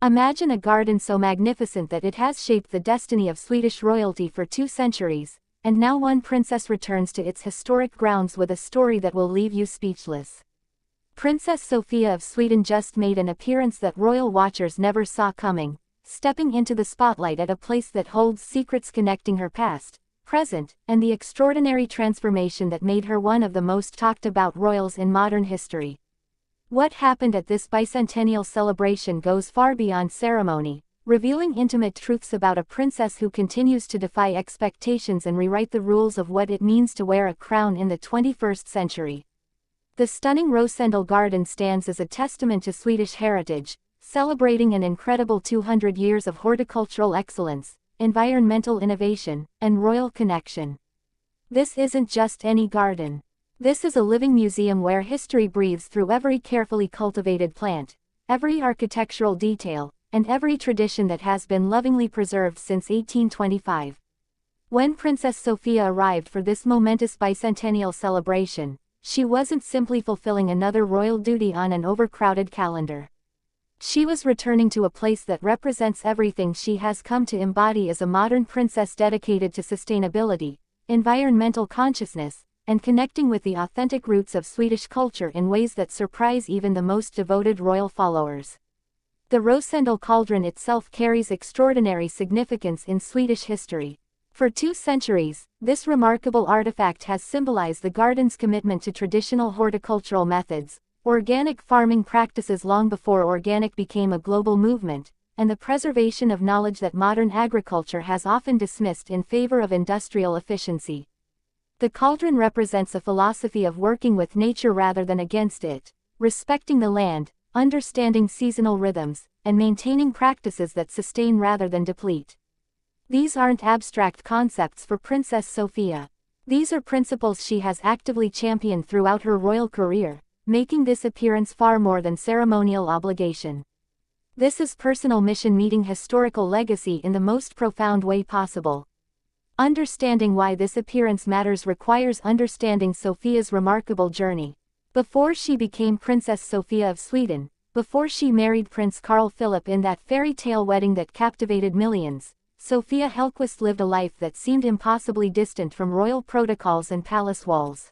Imagine a garden so magnificent that it has shaped the destiny of Swedish royalty for 2 centuries, and now one princess returns to its historic grounds with a story that will leave you speechless. Princess Sofia of Sweden just made an appearance that royal watchers never saw coming, stepping into the spotlight at a place that holds secrets connecting her past, present, and the extraordinary transformation that made her one of the most talked about royals in modern history. What happened at this bicentennial celebration goes far beyond ceremony, revealing intimate truths about a princess who continues to defy expectations and rewrite the rules of what it means to wear a crown in the 21st century. The stunning Rosendal Garden stands as a testament to Swedish heritage, celebrating an incredible 200 years of horticultural excellence, environmental innovation, and royal connection. This isn't just any garden. This is a living museum where history breathes through every carefully cultivated plant, every architectural detail, and every tradition that has been lovingly preserved since 1825. When Princess Sofia arrived for this momentous bicentennial celebration, she wasn't simply fulfilling another royal duty on an overcrowded calendar. She was returning to a place that represents everything she has come to embody as a modern princess dedicated to sustainability, environmental consciousness, and connecting with the authentic roots of Swedish culture in ways that surprise even the most devoted royal followers. The Rosendal Cauldron itself carries extraordinary significance in Swedish history. For 2 centuries, this remarkable artifact has symbolized the garden's commitment to traditional horticultural methods, organic farming practices long before organic became a global movement, and the preservation of knowledge that modern agriculture has often dismissed in favor of industrial efficiency. The cauldron represents a philosophy of working with nature rather than against it, respecting the land, understanding seasonal rhythms, and maintaining practices that sustain rather than deplete. These aren't abstract concepts for Princess Sofia. These are principles she has actively championed throughout her royal career, making this appearance far more than ceremonial obligation. This is personal mission meeting historical legacy in the most profound way possible. Understanding why this appearance matters requires understanding Sofia's remarkable journey. Before she became Princess Sofia of Sweden, before she married Prince Carl Philip in that fairy tale wedding that captivated millions, Sofia Hellquist lived a life that seemed impossibly distant from royal protocols and palace walls.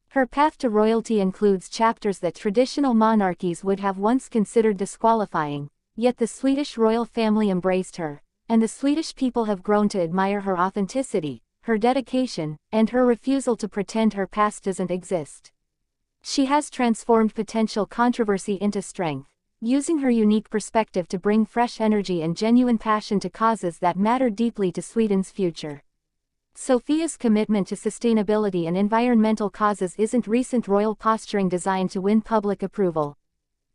Her path to royalty includes chapters that traditional monarchies would have once considered disqualifying, yet the Swedish royal family embraced her, and the Swedish people have grown to admire her authenticity, her dedication, and her refusal to pretend her past doesn't exist. She has transformed potential controversy into strength, using her unique perspective to bring fresh energy and genuine passion to causes that matter deeply to Sweden's future. Sofia's commitment to sustainability and environmental causes isn't recent royal posturing designed to win public approval.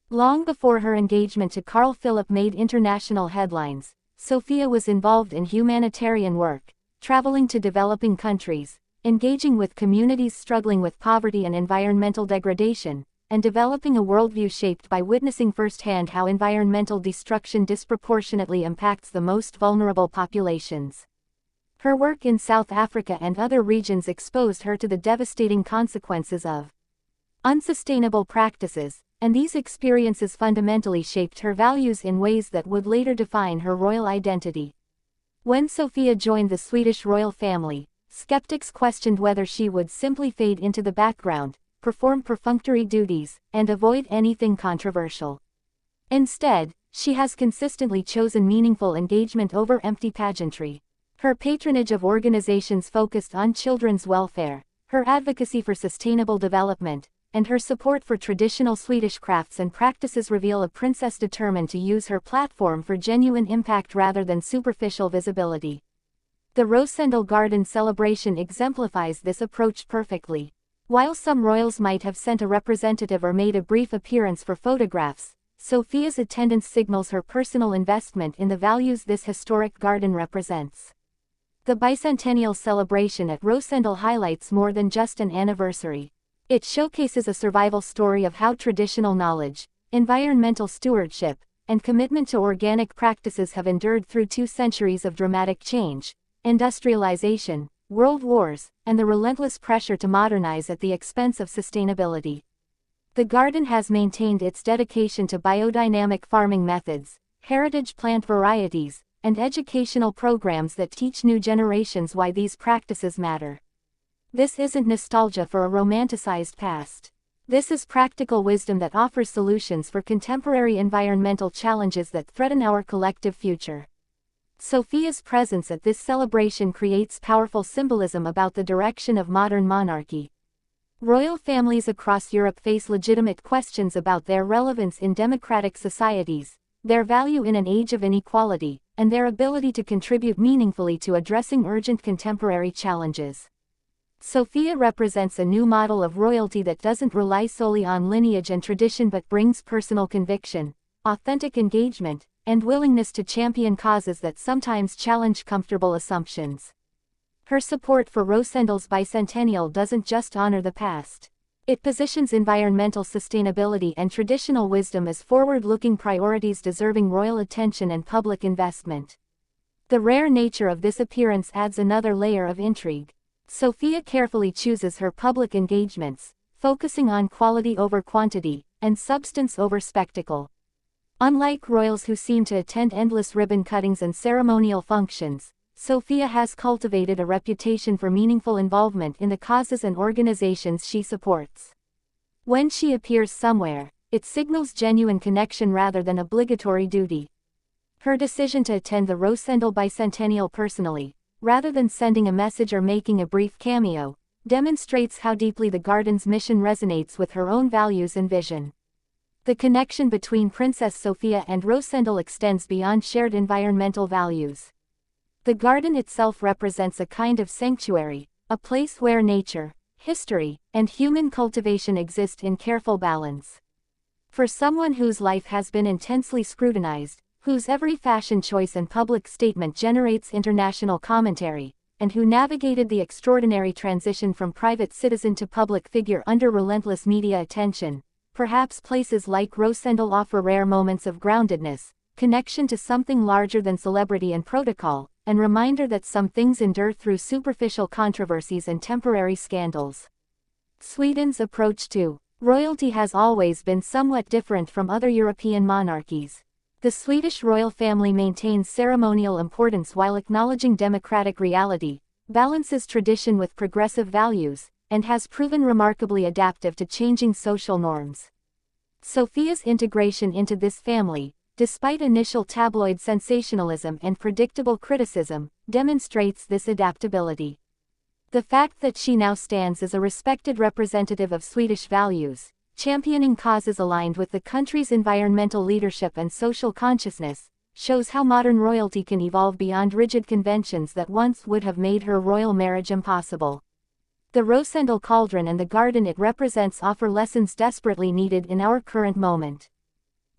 Long before her engagement to Carl Philip made international headlines, Sofia was involved in humanitarian work, traveling to developing countries, engaging with communities struggling with poverty and environmental degradation, and developing a worldview shaped by witnessing firsthand how environmental destruction disproportionately impacts the most vulnerable populations. Her work in South Africa and other regions exposed her to the devastating consequences of unsustainable practices, and these experiences fundamentally shaped her values in ways that would later define her royal identity. When Sofia joined the Swedish royal family, skeptics questioned whether she would simply fade into the background, perform perfunctory duties, and avoid anything controversial. Instead, she has consistently chosen meaningful engagement over empty pageantry. Her patronage of organizations focused on children's welfare, her advocacy for sustainable development, and her support for traditional Swedish crafts and practices reveal a princess determined to use her platform for genuine impact rather than superficial visibility. The Rosendal Garden celebration exemplifies this approach perfectly. While some royals might have sent a representative or made a brief appearance for photographs, Sofia's attendance signals her personal investment in the values this historic garden represents. The bicentennial celebration at Rosendal highlights more than just an anniversary. It showcases a survival story of how traditional knowledge, environmental stewardship, and commitment to organic practices have endured through 2 centuries of dramatic change, industrialization, world wars, and the relentless pressure to modernize at the expense of sustainability. The garden has maintained its dedication to biodynamic farming methods, heritage plant varieties, and educational programs that teach new generations why these practices matter. This isn't nostalgia for a romanticized past. This is practical wisdom that offers solutions for contemporary environmental challenges that threaten our collective future. Sofia's presence at this celebration creates powerful symbolism about the direction of modern monarchy. Royal families across Europe face legitimate questions about their relevance in democratic societies, their value in an age of inequality, and their ability to contribute meaningfully to addressing urgent contemporary challenges. Sofia represents a new model of royalty that doesn't rely solely on lineage and tradition but brings personal conviction, authentic engagement, and willingness to champion causes that sometimes challenge comfortable assumptions. Her support for Rosendal's bicentennial doesn't just honor the past. It positions environmental sustainability and traditional wisdom as forward-looking priorities deserving royal attention and public investment. The rare nature of this appearance adds another layer of intrigue. Sofia carefully chooses her public engagements, focusing on quality over quantity, and substance over spectacle. Unlike royals who seem to attend endless ribbon cuttings and ceremonial functions, Sofia has cultivated a reputation for meaningful involvement in the causes and organizations she supports. When she appears somewhere, it signals genuine connection rather than obligatory duty. Her decision to attend the Rosendal bicentennial personally, rather than sending a message or making a brief cameo, demonstrates how deeply the garden's mission resonates with her own values and vision. The connection between Princess Sofia and Rosendal extends beyond shared environmental values. The garden itself represents a kind of sanctuary, a place where nature, history, and human cultivation exist in careful balance. For someone whose life has been intensely scrutinized, whose every fashion choice and public statement generates international commentary, and who navigated the extraordinary transition from private citizen to public figure under relentless media attention, perhaps places like Rosendal offer rare moments of groundedness, connection to something larger than celebrity and protocol, and reminder that some things endure through superficial controversies and temporary scandals. Sweden's approach to royalty has always been somewhat different from other European monarchies. The Swedish royal family maintains ceremonial importance while acknowledging democratic reality, balances tradition with progressive values, and has proven remarkably adaptive to changing social norms. Sofia's integration into this family, despite initial tabloid sensationalism and predictable criticism, demonstrates this adaptability. The fact that she now stands as a respected representative of Swedish values, championing causes aligned with the country's environmental leadership and social consciousness, shows how modern royalty can evolve beyond rigid conventions that once would have made her royal marriage impossible. The Rosendal cauldron and the garden it represents offer lessons desperately needed in our current moment.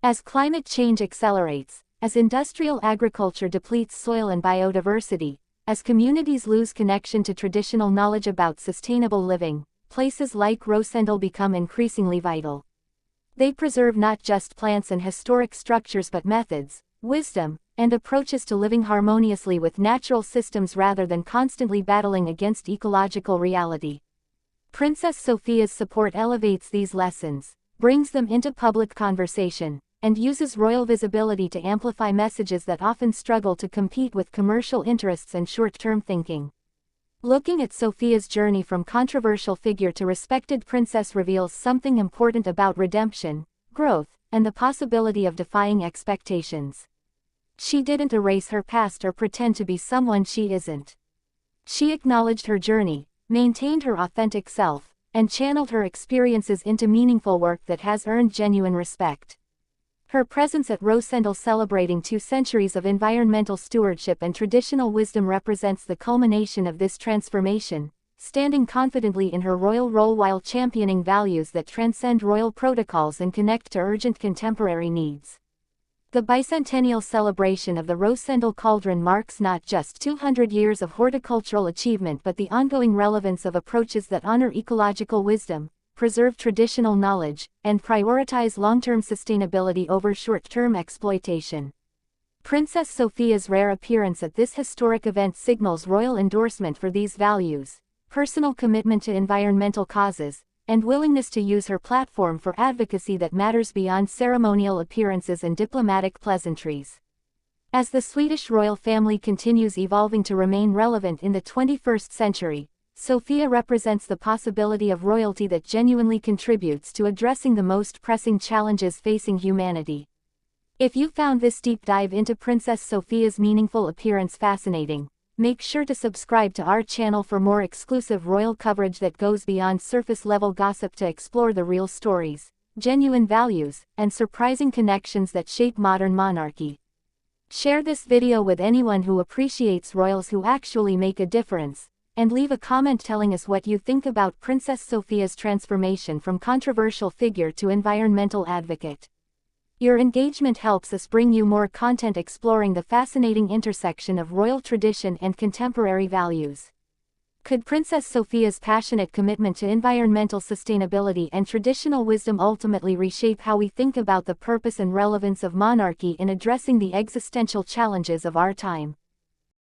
As climate change accelerates, as industrial agriculture depletes soil and biodiversity, as communities lose connection to traditional knowledge about sustainable living, places like Rosendal become increasingly vital. They preserve not just plants and historic structures but methods, wisdom, and approaches to living harmoniously with natural systems rather than constantly battling against ecological reality. Princess Sofia's support elevates these lessons, brings them into public conversation, and uses royal visibility to amplify messages that often struggle to compete with commercial interests and short-term thinking. Looking at Sofia's journey from controversial figure to respected princess reveals something important about redemption, growth, and the possibility of defying expectations. She didn't erase her past or pretend to be someone she isn't. She acknowledged her journey, maintained her authentic self, and channeled her experiences into meaningful work that has earned genuine respect. Her presence at Rosendal celebrating 2 centuries of environmental stewardship and traditional wisdom represents the culmination of this transformation, standing confidently in her royal role while championing values that transcend royal protocols and connect to urgent contemporary needs. The bicentennial celebration of the Rosendal cauldron marks not just 200 years of horticultural achievement but the ongoing relevance of approaches that honor ecological wisdom, preserve traditional knowledge, and prioritize long-term sustainability over short-term exploitation. Princess Sofia's rare appearance at this historic event signals royal endorsement for these values, personal commitment to environmental causes, and willingness to use her platform for advocacy that matters beyond ceremonial appearances and diplomatic pleasantries. As the Swedish royal family continues evolving to remain relevant in the 21st century, Sofia represents the possibility of royalty that genuinely contributes to addressing the most pressing challenges facing humanity. If you found this deep dive into Princess Sofia's meaningful appearance fascinating, make sure to subscribe to our channel for more exclusive royal coverage that goes beyond surface-level gossip to explore the real stories, genuine values, and surprising connections that shape modern monarchy. Share this video with anyone who appreciates royals who actually make a difference, and leave a comment telling us what you think about Princess Sofia's transformation from controversial figure to environmental advocate. Your engagement helps us bring you more content exploring the fascinating intersection of royal tradition and contemporary values. Could Princess Sofia's passionate commitment to environmental sustainability and traditional wisdom ultimately reshape how we think about the purpose and relevance of monarchy in addressing the existential challenges of our time?